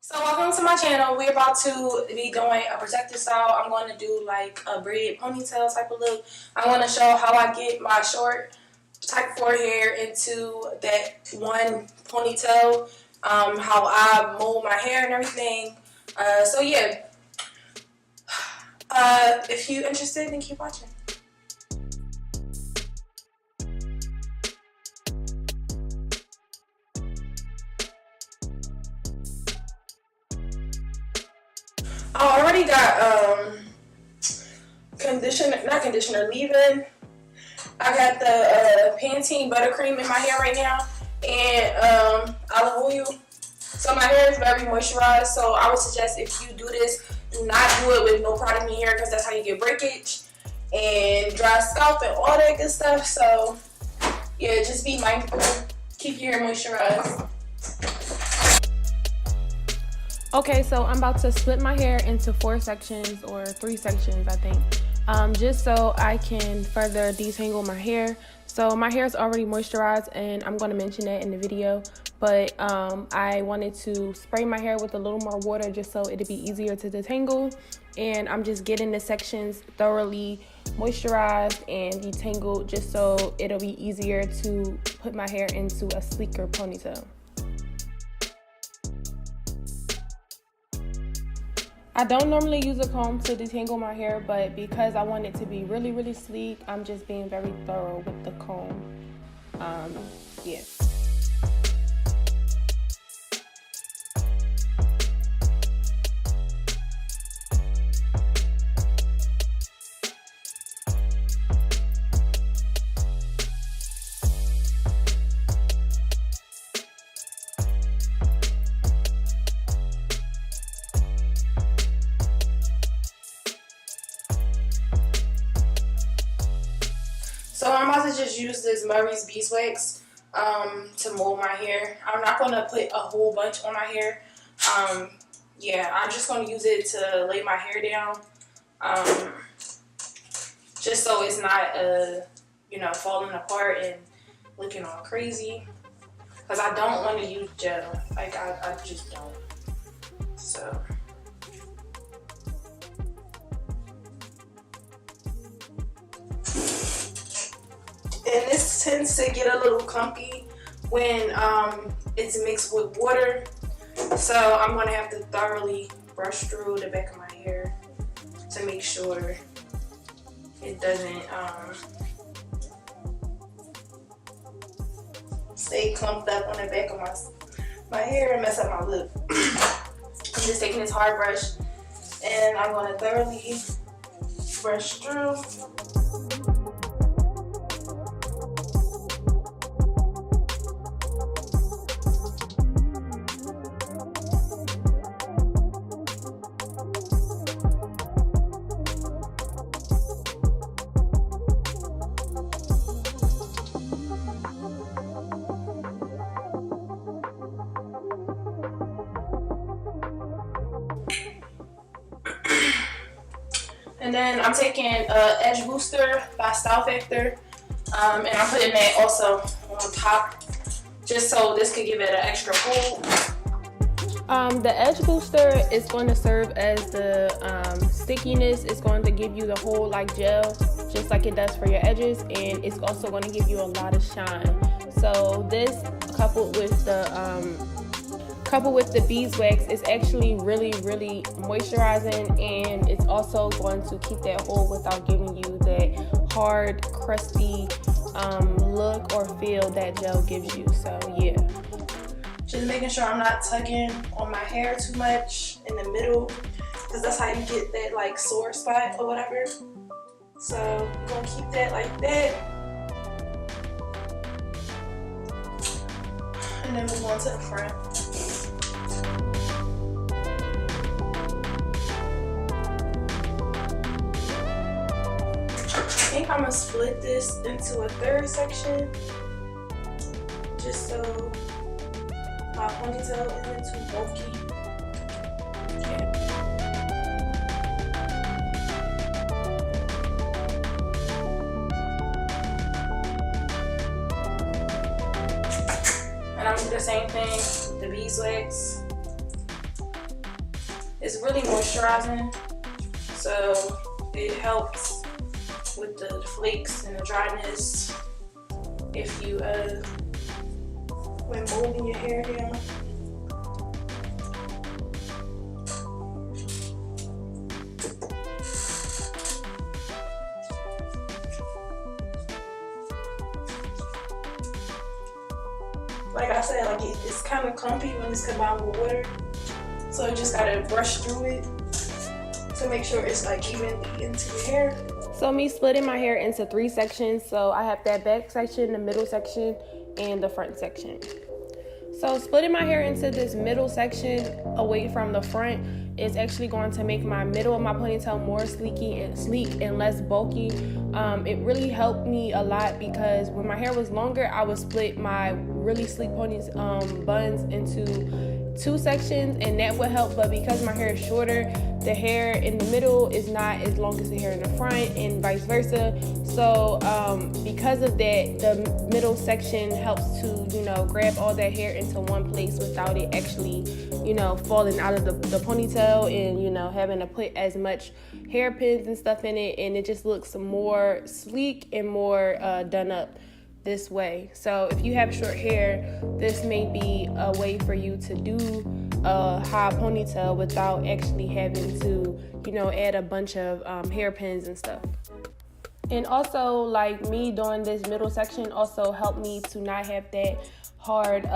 So welcome to my channel. We're about to be doing a protective style. I'm going to do like a braided ponytail type of look. I want to show how I get my short type 4 hair into that one ponytail, how I mold my hair and everything. So yeah, if you're interested, then keep watching. I already got leave-in. I got the Pantene buttercream in my hair right now, and olive oil. So my hair is very moisturized, so I would suggest if you do this, do not do it with no product in your hair, because that's how you get breakage and dry scalp and all that good stuff. So yeah, just be mindful. Keep your hair moisturized. Okay, so I'm about to split my hair into 4 sections or 3 sections, I think, just so I can further detangle my hair. So my hair is already moisturized, and I'm going to mention that in the video, but I wanted to spray my hair with a little more water just so it'd be easier to detangle, and I'm just getting the sections thoroughly moisturized and detangled just so it'll be easier to put my hair into a sleeker ponytail. I don't normally use a comb to detangle my hair, but because I want it to be really, really sleek, I'm just being very thorough with the comb. Yeah. So I'm about to just use this Murray's BeesWAX to mold my hair. I'm not going to put a whole bunch on my hair. Yeah, I'm just going to use it to lay my hair down, just so it's not, you know, falling apart and looking all crazy. Because I don't want to use gel. Like, I just don't. So... and this tends to get a little clumpy when it's mixed with water. So I'm going to have to thoroughly brush through the back of my hair to make sure it doesn't stay clumped up on the back of my hair and mess up my look. I'm just taking this hard brush and I'm going to thoroughly brush through. And then I'm taking Edge Booster by Style Factor, and I'm putting that also on top, just so this could give it an extra hold. The Edge Booster is going to serve as the stickiness. It's going to give you the whole like gel, just like it does for your edges, and it's also going to give you a lot of shine. So this coupled with the BeesWAX is actually really, really moisturizing, and it's also going to keep that hold without giving you that hard, crusty look or feel that gel gives you. So yeah. Just making sure I'm not tugging on my hair too much in the middle, because that's how you get that like sore spot or whatever. So I'm gonna keep that like that, and then move on to the front. I think I'm gonna split this into a 3rd section, just so my ponytail isn't too bulky. Yeah. And I'm gonna do the same thing with the BeesWAX. It's really moisturizing, so it helps with the flakes and the dryness if you when moving your hair down. Like I said, like it's kind of clumpy when it's combined with water, so you just gotta brush through it to make sure it's like evenly into your hair. So me splitting my hair into 3 sections. So I have that back section, the middle section, and the front section. So splitting my hair into this middle section away from the front is actually going to make my middle of my ponytail more sleek and less bulky. It really helped me a lot because when my hair was longer, I would split my really sleek ponies buns into 2 sections, and that would help. But because my hair is shorter, the hair in the middle is not as long as the hair in the front, and vice versa. So because of that, the middle section helps to, you know, grab all that hair into one place without it actually, you know, falling out of the ponytail and, you know, having to put as much hairpins and stuff in it, and it just looks more sleek and more done up this way. So if you have short hair, this may be a way for you to do a high ponytail without actually having to, you know, add a bunch of hairpins and stuff. And also, like, me doing this middle section also helped me to not have that hard,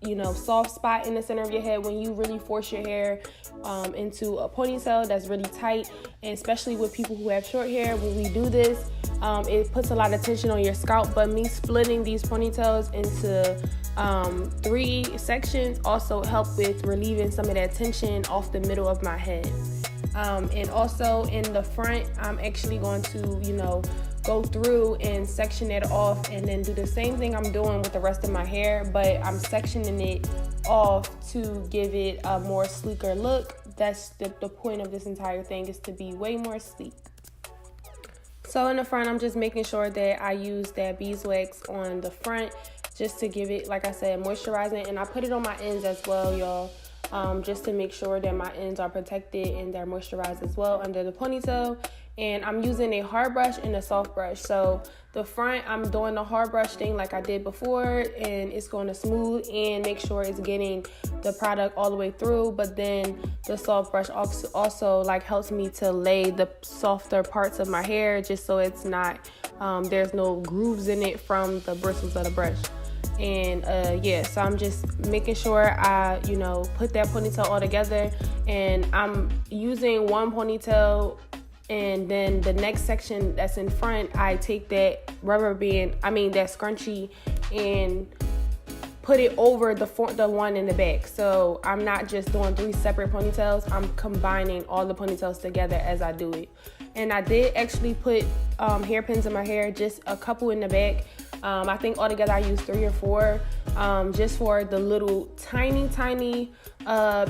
you know, soft spot in the center of your head when you really force your hair into a ponytail that's really tight. And especially with people who have short hair, when we do this, it puts a lot of tension on your scalp. But me splitting these ponytails into 3 sections also help with relieving some of that tension off the middle of my head. And also in the front, I'm actually going to, you know, go through and section it off and then do the same thing I'm doing with the rest of my hair, but I'm sectioning it off to give it a more sleeker look. That's the point of this entire thing, is to be way more sleek. So in the front, I'm just making sure that I use that BeesWAX on the front just to give it, like I said, moisturizing. And I put it on my ends as well, y'all. Just to make sure that my ends are protected and they're moisturized as well under the ponytail. And I'm using a hard brush and a soft brush. So the front, I'm doing the hard brush thing like I did before, and it's going to smooth and make sure it's getting the product all the way through. But then the soft brush also like helps me to lay the softer parts of my hair, just so it's not, there's no grooves in it from the bristles of the brush. And yeah, so I'm just making sure I, you know, put that ponytail all together, and I'm using one ponytail, and then the next section that's in front, I take that that scrunchie, and put it over the one in the back. So I'm not just doing 3 separate ponytails, I'm combining all the ponytails together as I do it. And I did actually put hairpins in my hair, just a couple in the back. I think altogether I used 3 or 4, just for the little tiny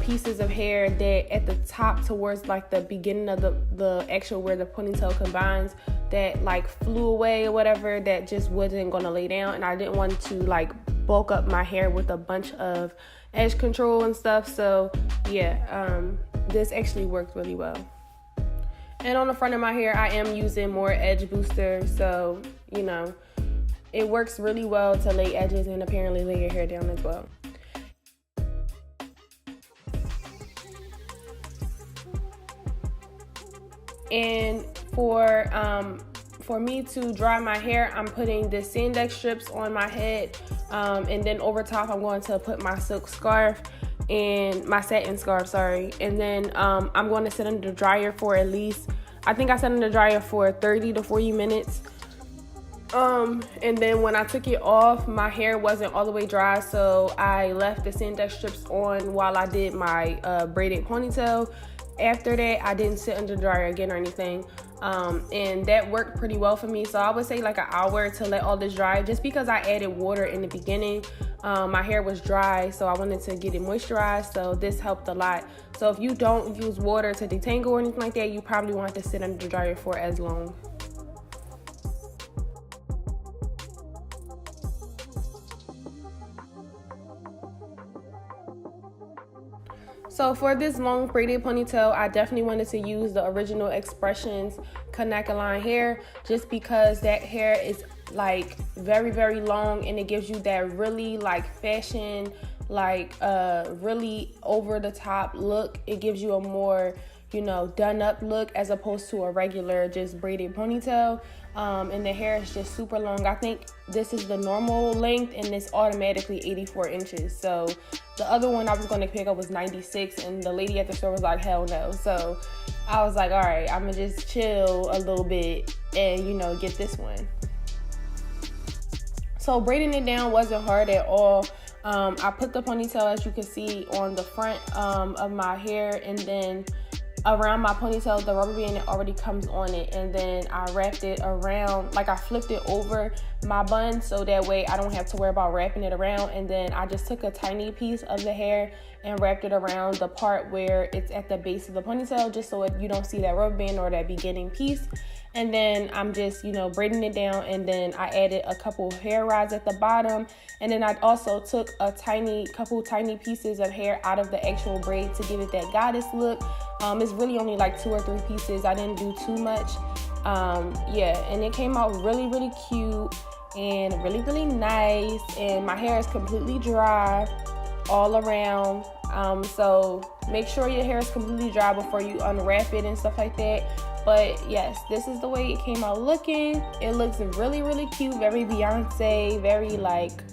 pieces of hair that at the top towards like the beginning of the actual where the ponytail combines, that like flew away or whatever, that just wasn't gonna lay down. And I didn't want to like bulk up my hair with a bunch of edge control and stuff. So yeah, this actually worked really well. And on the front of my hair, I am using more edge booster, so you know, it works really well to lay edges and apparently lay your hair down as well. And for me to dry my hair, I'm putting the Sandex strips on my head, and then over top I'm going to put my silk scarf and my satin scarf, sorry. And then I'm going to sit under the dryer for at least, I think I sat under the dryer for 30 to 40 minutes. And then when I took it off, my hair wasn't all the way dry, so I left the Sandex strips on while I did my braided ponytail. After that, I didn't sit under the dryer again or anything, and that worked pretty well for me. So I would say like an hour to let all this dry, just because I added water in the beginning. My hair was dry, so I wanted to get it moisturized, so this helped a lot. So if you don't use water to detangle or anything like that, you probably won't have to sit under the dryer for as long. So So for this long braided ponytail, I definitely wanted to use the Original Expressions Kanekalon hair, just because that hair is like very, very long, and it gives you that really like fashion, like really over the top look. It gives you a more, you know, done up look as opposed to a regular just braided ponytail. And the hair is just super long. I think this is the normal length, and it's automatically 84 inches. So the other one I was going to pick up was 96, and the lady at the store was like, hell no. So I was like, all right, I'm gonna just chill a little bit and, you know, get this one. So braiding it down wasn't hard at all. I put the ponytail, as you can see, on the front of my hair, and then around my ponytail, the rubber band already comes on it, and then I wrapped it around, like I flipped it over my bun so that way I don't have to worry about wrapping it around. And then I just took a tiny piece of the hair and wrapped it around the part where it's at the base of the ponytail, just so you don't see that rubber band or that beginning piece. And then I'm just, you know, braiding it down, and then I added a couple hair rods at the bottom, and then I also took a couple tiny pieces of hair out of the actual braid to give it that goddess look. It's really only like 2 or 3 pieces. I didn't do too much. Yeah, and it came out really, really cute and really, really nice. And my hair is completely dry all around. So make sure your hair is completely dry before you unwrap it and stuff like that. But yes, this is the way it came out looking. It looks really, really cute, very Beyonce, very like,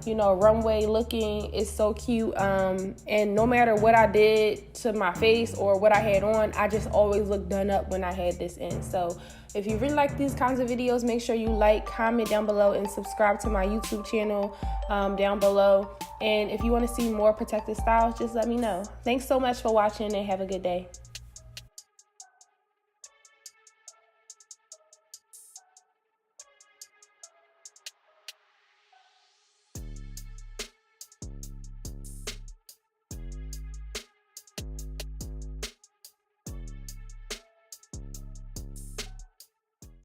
you know, runway looking. It's so cute. And no matter what I did to my face or what I had on, I just always look done up when I had this in. So if you really like these kinds of videos, make sure you like, comment down below, and subscribe to my YouTube channel down below. And if you want to see more protected styles, just let me know. Thanks so much for watching, and have a good day.